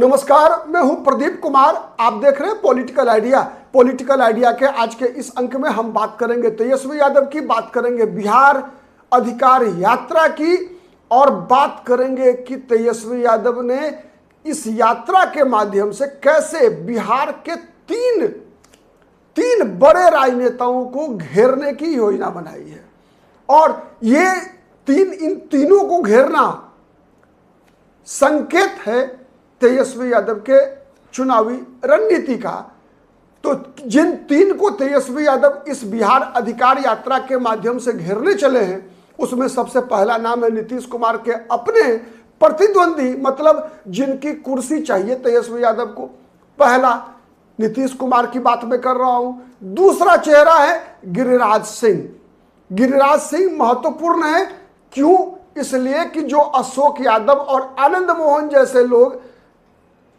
नमस्कार, मैं हूं प्रदीप कुमार। आप देख रहे हैं पॉलिटिकल आइडिया। पॉलिटिकल आइडिया के आज के इस अंक में हम बात करेंगे तेजस्वी यादव की, बात करेंगे बिहार अधिकार यात्रा की और बात करेंगे कि तेजस्वी यादव ने इस यात्रा के माध्यम से कैसे बिहार के तीन बड़े राजनेताओं को घेरने की योजना बनाई है। और ये इन तीनों को घेरना संकेत है तेजस्वी यादव के चुनावी रणनीति का। तो जिन तीन को तेजस्वी यादव इस बिहार अधिकार यात्रा के माध्यम से घेरने चले हैं, उसमें सबसे पहला नाम है नीतीश कुमार के अपने प्रतिद्वंदी, मतलब जिनकी कुर्सी चाहिए तेजस्वी यादव को। पहला नीतीश कुमार की बात मैं कर रहा हूं। दूसरा चेहरा है गिरिराज सिंह। गिरिराज सिंह महत्वपूर्ण है, क्यों? इसलिए कि जो अशोक यादव और आनंद मोहन जैसे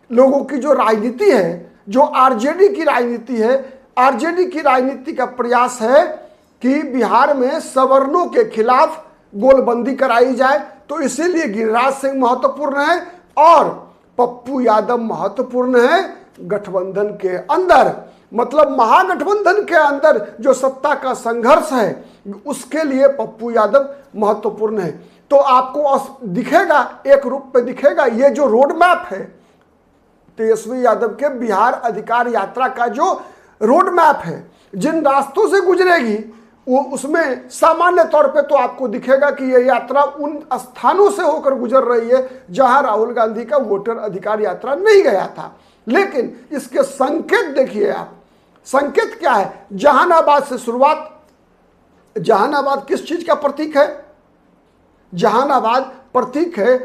लोगों की जो राजनीति है, जो आरजेडी की राजनीति है, आरजेडी की राजनीति का प्रयास है कि बिहार में सवर्णों के खिलाफ गोलबंदी कराई जाए। तो इसीलिए गिरिराज सिंह महत्वपूर्ण है और पप्पू यादव महत्वपूर्ण है गठबंधन के अंदर। मतलब महागठबंधन के अंदर जो सत्ता का संघर्ष है, उसके लिए पप्पू यादव महत्वपूर्ण है। तो आपको दिखेगा, एक रूप में दिखेगा, ये जो रोड मैप है तेजस्वी यादव के बिहार अधिकार यात्रा का, जो रोड मैप है, जिन रास्तों से गुजरेगी, वो उसमें सामान्य तौर पे तो आपको दिखेगा कि यह यात्रा उन स्थानों से होकर गुजर रही है जहां राहुल गांधी का वोटर अधिकार यात्रा नहीं गया था। लेकिन इसके संकेत देखिए आप। संकेत क्या है? जहानाबाद से शुरुआत। जहानाबाद किस चीज का प्रतीक है? जहानाबाद प्रतीक है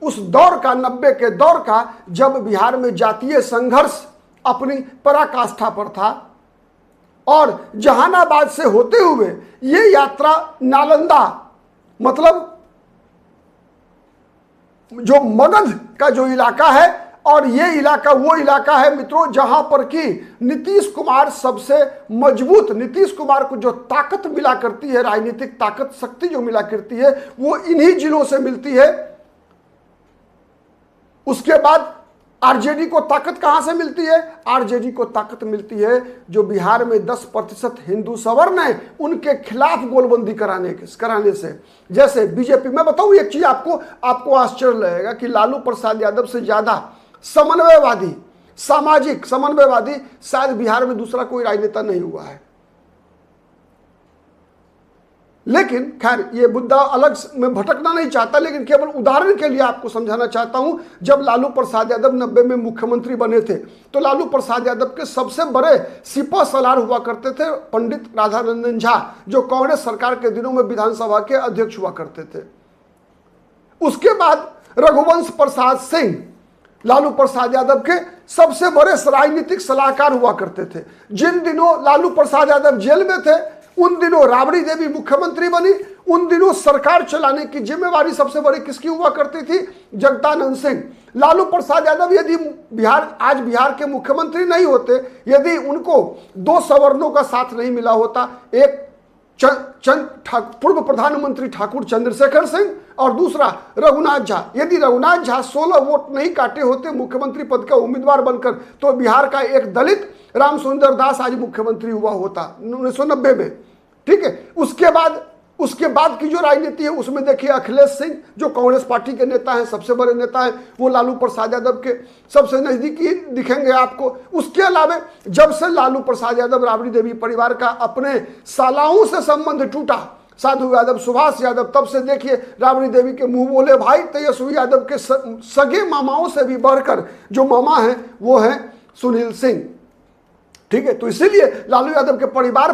उस दौर का, 90 के दौर का, जब बिहार में जातीय संघर्ष अपनी पराकाष्ठा पर था। और जहानाबाद से होते हुए ये यात्रा नालंदा, मतलब जो मगध का जो इलाका है, और ये इलाका वो इलाका है मित्रों जहां पर कि नीतीश कुमार सबसे मजबूत, नीतीश कुमार को जो ताकत मिला करती है, राजनीतिक ताकत, शक्ति जो मिला करती है, वो इन्हीं जिलों से मिलती है। उसके बाद आरजेडी को ताकत कहां से मिलती है? आरजेडी को ताकत मिलती है जो बिहार में 10% हिंदू सवर्ण है, उनके खिलाफ गोलबंदी कराने से। जैसे बीजेपी, मैं बताऊं एक चीज आपको आश्चर्य लगेगा कि लालू प्रसाद यादव से ज्यादा समन्वयवादी, सामाजिक समन्वयवादी शायद बिहार में दूसरा कोई राजनेता नहीं हुआ है। लेकिन खैर ये मुद्दा अलग में भटकना नहीं चाहता, लेकिन केवल उदाहरण के लिए आपको समझाना चाहता हूं। जब लालू प्रसाद यादव 90 में मुख्यमंत्री बने थे, तो लालू प्रसाद यादव के सबसे बड़े सिपा सलार हुआ करते थे पंडित राधारंजन झा, जो कांग्रेस सरकार के दिनों में विधानसभा के अध्यक्ष हुआ करते थे। उसके बाद रघुवंश प्रसाद सिंह लालू प्रसाद यादव के सबसे बड़े राजनीतिक सलाहकार हुआ करते थे। जिन दिनों लालू प्रसाद यादव जेल में थे, उन दिनों राबड़ी देवी मुख्यमंत्री बनी। उन दिनों सरकार चलाने की जिम्मेवारी सबसे बड़ी किसकी हुआ करती थी? जगदानंद सिंह। लालू प्रसाद यादव यदि आज बिहार के मुख्यमंत्री नहीं होते, यदि उनको 2 सवर्णों का साथ नहीं मिला होता, एक पूर्व प्रधानमंत्री ठाकुर चंद्रशेखर सिंह और दूसरा रघुनाथ झा, यदि रघुनाथ झा 16 वोट नहीं काटे होते मुख्यमंत्री पद का उम्मीदवार बनकर, तो बिहार का एक दलित रामसुंदर दास आज मुख्यमंत्री हुआ होता 1990 में। ठीक है। उसके बाद की जो राजनीति है, उसमें देखिए अखिलेश सिंह जो कांग्रेस पार्टी के नेता हैं, सबसे बड़े नेता हैं, वो लालू प्रसाद यादव के सबसे नजदीकी दिखेंगे आपको। उसके अलावा जब से लालू प्रसाद यादव राबड़ी देवी परिवार का अपने सालाओं से संबंध टूटा, साधु यादव, सुभाष यादव, तब से देखिए राबड़ी देवी के मुंह बोले भाई तेजस्वी यादव के सगे मामाओं से भी बढ़कर जो मामा हैं वो हैं सुनील सिंह। ठीक है। तो इसीलिए लालू यादव के परिवार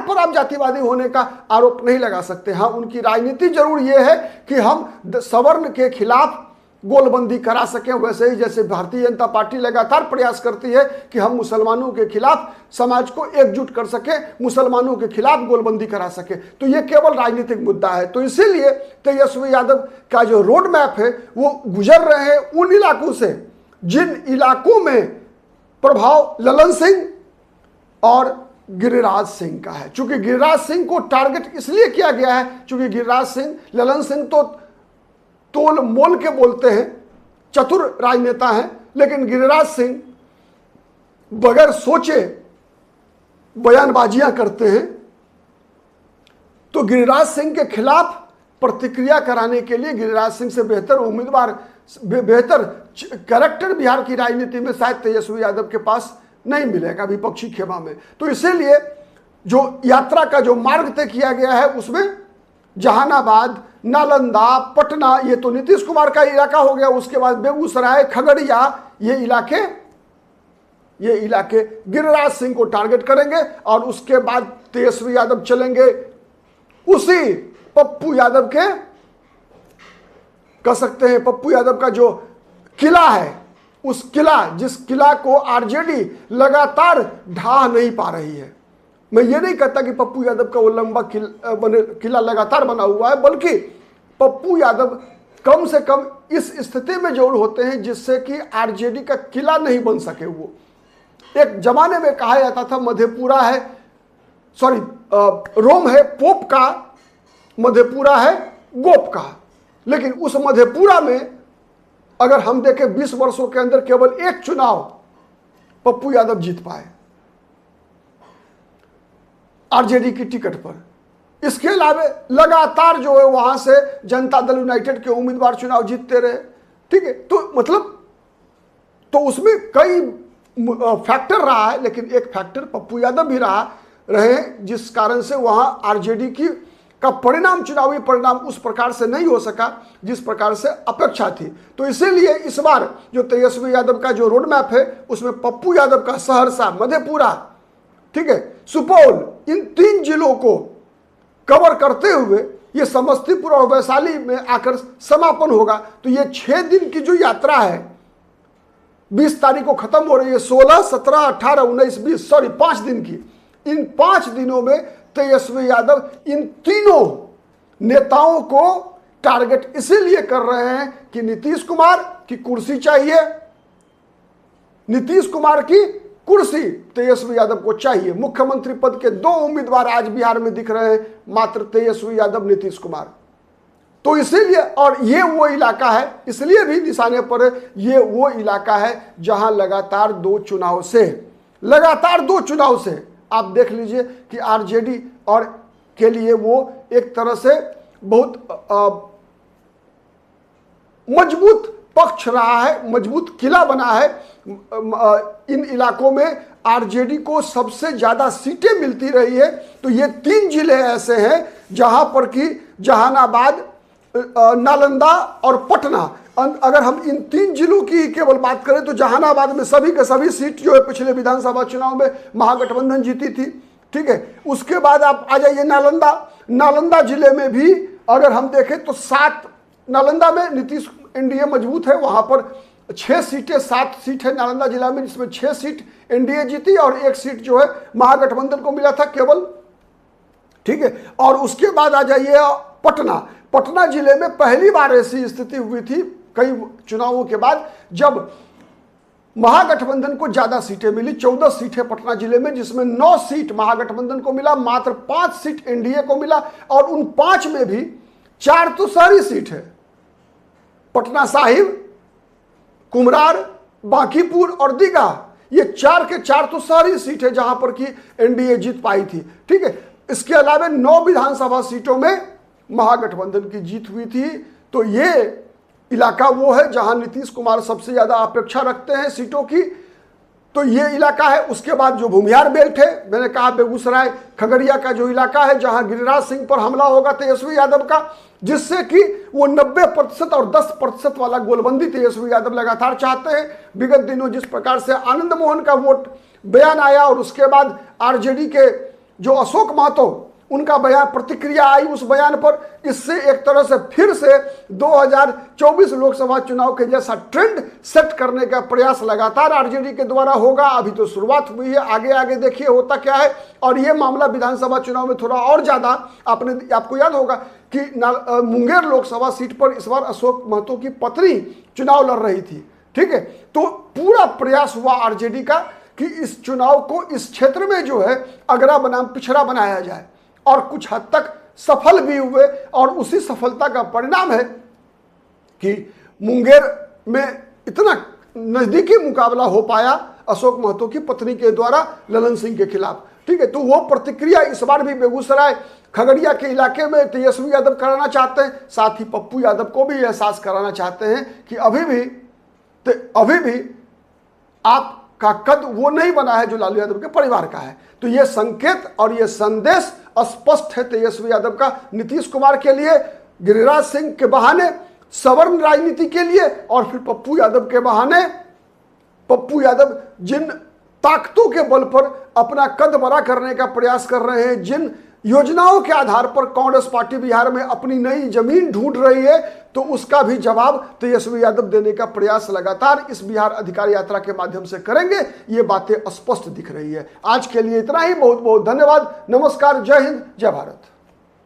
पर आप जातिवादी होने का आरोप नहीं लगा सकते। हाँ, उनकी राजनीति जरूर ये है कि हम सवर्ण के खिलाफ गोलबंदी करा सकें। वैसे ही जैसे भारतीय जनता पार्टी लगातार प्रयास करती है कि हम मुसलमानों के खिलाफ समाज को एकजुट कर सके, मुसलमानों के खिलाफ गोलबंदी करा सके। तो ये केवल राजनीतिक मुद्दा है। तो इसीलिए तेजस्वी यादव का जो रोड मैप है, वो गुजर रहे हैं उन इलाकों से जिन इलाकों में प्रभाव ललन सिंह और गिरिराज सिंह का है। चूंकि गिरिराज सिंह को टारगेट इसलिए किया गया है, चूंकि गिरिराज सिंह, ललन सिंह तो तोल मोल के बोलते हैं, चतुर राजनेता हैं, लेकिन गिरिराज सिंह बगैर सोचे बयानबाजियां करते हैं। तो गिरिराज सिंह के खिलाफ प्रतिक्रिया कराने के लिए गिरिराज सिंह से बेहतर उम्मीदवार, बेहतर कैरेक्टर बिहार की राजनीति में शायद तेजस्वी यादव के पास नहीं मिलेगा विपक्षी खेमा में। तो इसीलिए जो यात्रा का जो मार्ग तय किया गया है उसमें जहानाबाद, नालंदा, पटना, ये तो नीतीश कुमार का इलाका हो गया। उसके बाद बेगूसराय, खगड़िया, ये इलाके गिरिराज सिंह को टारगेट करेंगे। और उसके बाद तेजस्वी यादव चलेंगे उसी पप्पू यादव के, कह सकते हैं पप्पू यादव का जो किला है, उस किला, जिस किला को आरजेडी लगातार ढा नहीं पा रही है। मैं ये नहीं कहता कि पप्पू यादव का वो लंबा किला लगातार बना हुआ है, बल्कि पप्पू यादव कम से कम इस स्थिति में जरूर होते हैं जिससे कि आरजेडी का किला नहीं बन सके। वो एक जमाने में कहा जाता था मधेपुरा है, सॉरी रोम है पोप का, मधेपुरा है गोप का। लेकिन उस मधेपुरा में अगर हम देखें 20 वर्षों के अंदर केवल एक चुनाव पप्पू यादव जीत पाए आरजेडी की टिकट पर। इसके अलावा लगातार जो है वहां से जनता दल यूनाइटेड के उम्मीदवार चुनाव जीतते रहे। ठीक है, तो मतलब तो उसमें कई फैक्टर रहा है, लेकिन एक फैक्टर पप्पू यादव भी रहे जिस कारण से वहां आरजेडी की का परिणाम, चुनावी परिणाम उस प्रकार से नहीं हो सका जिस प्रकार से अपेक्षा थी। तो इसीलिए इस बार जो तेजस्वी यादव का जो रोड मैप है उसमें पप्पू यादव का सहरसा, मधेपुरा, ठीक है, सुपौल, इन 3 जिलों को कवर करते हुए ये समस्तीपुर और वैशाली में आकर समापन होगा। तो ये 6 दिन की जो यात्रा है 20 तारीख को खत्म हो रही है, 16, 17, 18, 19, 20, सॉरी 5 दिन की। इन 5 दिनों में तेजस्वी यादव इन तीनों नेताओं को टारगेट इसीलिए कर रहे हैं कि नीतीश कुमार की कुर्सी चाहिए, नीतीश कुमार की कुर्सी तेजस्वी यादव को चाहिए। मुख्यमंत्री पद के 2 उम्मीदवार आज बिहार में दिख रहे हैं, मात्र तेजस्वी यादव, नीतीश कुमार। तो इसीलिए, और ये वो इलाका है, इसलिए भी निशाने पर है, ये वो इलाका है जहां लगातार 2 चुनाव से आप देख लीजिए कि आरजेडी और के लिए वो एक तरह से बहुत मजबूत पक्ष रहा है, मजबूत किला बना है। इन इलाकों में आरजेडी को सबसे ज्यादा सीटें मिलती रही है। तो ये 3 जिले ऐसे हैं जहां पर कि जहानाबाद, नालंदा और पटना, अगर हम इन 3 जिलों की केवल बात करें तो जहानाबाद में सभी के सभी सीट जो है पिछले विधानसभा चुनाव में महागठबंधन जीती थी। ठीक है, उसके बाद आप आ जाइए नालंदा जिले में भी अगर हम देखें तो 7, नालंदा में नीतीश एनडीए मजबूत है, वहां पर 7 सीट है नालंदा जिला में, जिसमें 6 सीट एनडीए जीती और 1 सीट जो है महागठबंधन को मिला था केवल। ठीक है, और उसके बाद आ जाइए पटना जिले में पहली बार ऐसी स्थिति हुई थी कई चुनावों के बाद जब महागठबंधन को ज्यादा सीटें मिली। 14 सीटें पटना जिले में, जिसमें 9 सीट महागठबंधन को मिला, मात्र 5 सीट एनडीए को मिला। और उन 5 में भी 4 तो शहरी सीट है, पटना साहिब, कुमरार, बांकीपुर और दीघा, ये 4 के 4 तो शहरी सीट है जहां पर कि एनडीए जीत पाई थी। ठीक है, इसके अलावा 9 विधानसभा सीटों में महागठबंधन की जीत हुई थी। तो ये इलाका वो है जहां नीतीश कुमार सबसे ज्यादा अपेक्षा रखते हैं सीटों की। तो ये इलाका है। उसके बाद जो भूमिहार बेल्ट है, मैंने कहा बेगूसराय, खगड़िया का जो इलाका है जहां गिरिराज सिंह पर हमला होगा तेजस्वी यादव का, जिससे कि वो 90% और 10% वाला गोलबंदी तेजस्वी यादव लगातार चाहते हैं। विगत दिनों जिस प्रकार से आनंद मोहन का वोट बयान आया और उसके बाद आरजेडी के जो अशोक महतो, उनका बयान, प्रतिक्रिया आई उस बयान पर, इससे एक तरह से फिर से 2024 लोकसभा चुनाव के जैसा ट्रेंड सेट करने का प्रयास लगातार आरजेडी के द्वारा होगा। अभी तो शुरुआत हुई है, आगे आगे देखिए होता क्या है। और ये मामला विधानसभा चुनाव में थोड़ा और ज्यादा, आपको याद होगा कि मुंगेर लोकसभा सीट पर इस बार अशोक महतो की पत्नी चुनाव लड़ रही थी। ठीक है, तो पूरा प्रयास हुआ आरजेडी का कि इस चुनाव को इस क्षेत्र में जो है अगरा बनाम पिछड़ा बनाया जाए, और कुछ हद तक सफल भी हुए। और उसी सफलता का परिणाम है कि मुंगेर में इतना नजदीकी मुकाबला हो पाया अशोक महतो की पत्नी के द्वारा ललन सिंह के खिलाफ। ठीक है, तो वो प्रतिक्रिया इस बार भी बेगूसराय खगड़िया के इलाके में तेजस्वी यादव कराना चाहते हैं, साथ ही पप्पू यादव को भी एहसास कराना चाहते हैं कि अभी भी आपका कद वो नहीं बना है जो लालू यादव के परिवार का है। तो ये संकेत और ये संदेश स्पष्ट है तेजस्वी यादव का नीतीश कुमार के लिए, गिरिराज सिंह के बहाने सवर्ण राजनीति के लिए, और फिर पप्पू यादव के बहाने, पप्पू यादव जिन ताकतों के बल पर अपना कद बड़ा करने का प्रयास कर रहे हैं, जिन योजनाओं के आधार पर कांग्रेस पार्टी बिहार में अपनी नई जमीन ढूंढ रही है, तो उसका भी जवाब तेजस्वी यादव देने का प्रयास लगातार इस बिहार अधिकार यात्रा के माध्यम से करेंगे। ये बातें स्पष्ट दिख रही है। आज के लिए इतना ही, बहुत बहुत धन्यवाद। नमस्कार, जय हिंद, जय भारत।